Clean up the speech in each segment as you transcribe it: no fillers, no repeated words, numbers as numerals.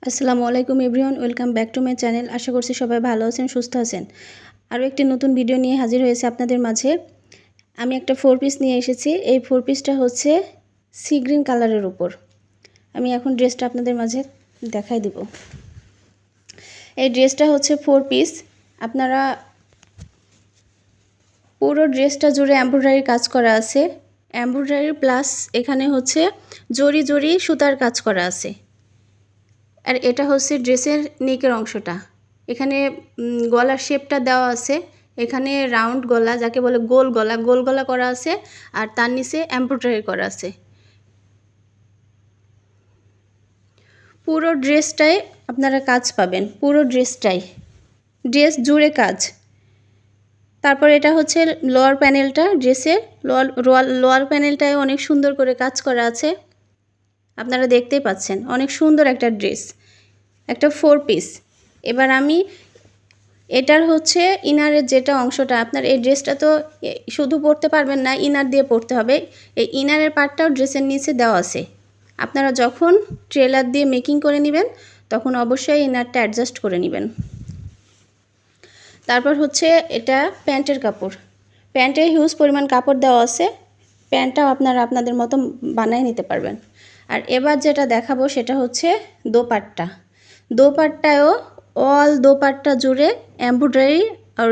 আসসালামু আলাইকুম everyone, welcome back to my channel. আশা করছি সবাই ভালো আছেন, সুস্থ আছেন। আরও একটি নতুন ভিডিও নিয়ে হাজির হয়েছে আপনাদের মাঝে। আমি একটা 4 পিস নিয়ে এসেছি। এই 4 পিসটা হচ্ছে সি গ্রিন কালারের উপর। আমি এখন ড্রেসটা আপনাদের মাঝে দেখাই দিব। এই ড্রেসটা হচ্ছে 4 পিস। আপনারা পুরো ড্রেসটা জুড়ে এমব্রয়ডারি কাজ করা আছে। এমব্রয়ডারি প্লাস এখানে হচ্ছে জরি জরি সুতার কাজ করা আছে। আর এটা হচ্ছে ড্রেসের নেকের অংশটা। এখানে গলার শেপটা দেওয়া আছে। এখানে রাউন্ড গলা, যাকে বলে গোল গলা, গোল গলা করা আছে। আর তার নিচে এমব্রয়ডারি করা আছে। পুরো ড্রেসটাই আপনারা কাজ পাবেন, পুরো ড্রেসটাই, ড্রেস জুড়ে কাজ। তারপর এটা হচ্ছে লোয়ার প্যানেলটা, ড্রেসের লোয়ার প্যানেলটায় অনেক সুন্দর করে কাজ করা আছে। আপনারা দেখতেই পাচ্ছেন, অনেক সুন্দর একটা ড্রেস, একটা 4 পিস। এবার আমি এটার হচ্ছে ইনারের যেটা অংশটা, আপনার এই ড্রেসটা তো শুধু পরতে পারবেন না, ইনার দিয়ে পরতে হবে। এই ইনারের পার্টটাও ড্রেসের নিচে দেওয়া আছে। আপনারা যখন ট্রেলার দিয়ে মেকিং করে নেবেন তখন অবশ্যই ইনারটা অ্যাডজাস্ট করে নেবেন। তারপর হচ্ছে এটা প্যান্টের কাপড়। প্যান্টে হিউজ পরিমাণ কাপড় দেওয়া আছে। প্যান্টটাও আপনারা আপনাদের মতো বানিয়ে নিতে পারবেন। আর এবার যেটা দেখাবো সেটা হচ্ছে দোপাট্টা। দোপাট্টায়ও অল দোপাট্টা জুড়ে এমব্রয়ডারি আর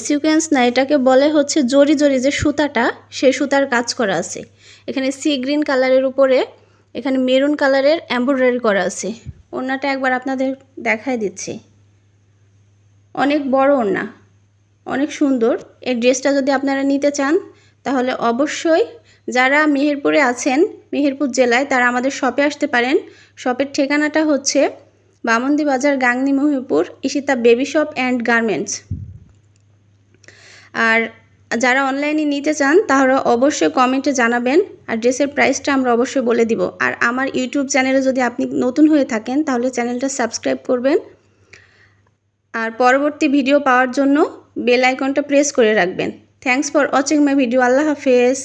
সিকোয়েন্স না, এটাকে বলে হচ্ছে জরি জরি যে সুতাটা, সেই সুতার কাজ করা আছে। এখানে সি গ্রিন কালারের উপরে এখানে মেরুন কালারের এমব্রয়ডারি করা আছে। ওড়নাটা একবার আপনাদের দেখাই দিচ্ছি। অনেক বড় ওড়না, অনেক সুন্দর। এই ড্রেসটা যদি আপনারা নিতে চান তাহলে অবশ্যই যারা মেহেরপুরে আছেন, মেহেরপুর জেলায়, তারা আমাদের শপে আসতে পারেন। শপের ঠিকানাটা হচ্ছে বামন্দি বাজার, Gangni, Meherpur, Ishita baby shop and garments. আর যারা অনলাইনে নিতে চান তাহলে অবশ্যই কমেন্টে জানাবেন। আর ড্রেসের প্রাইসটা আমরা অবশ্যই বলে দিব। আর আমার ইউটিউব চ্যানেলে যদি আপনি নতুন হয়ে থাকেন তাহলে চ্যানেলটা সাবস্ক্রাইব করবেন। আর পরবর্তী ভিডিও পাওয়ার জন্য বেল আইকনটা প্রেস করে রাখবেন। Thanks for watching my video. আল্লাহ হাফেজ।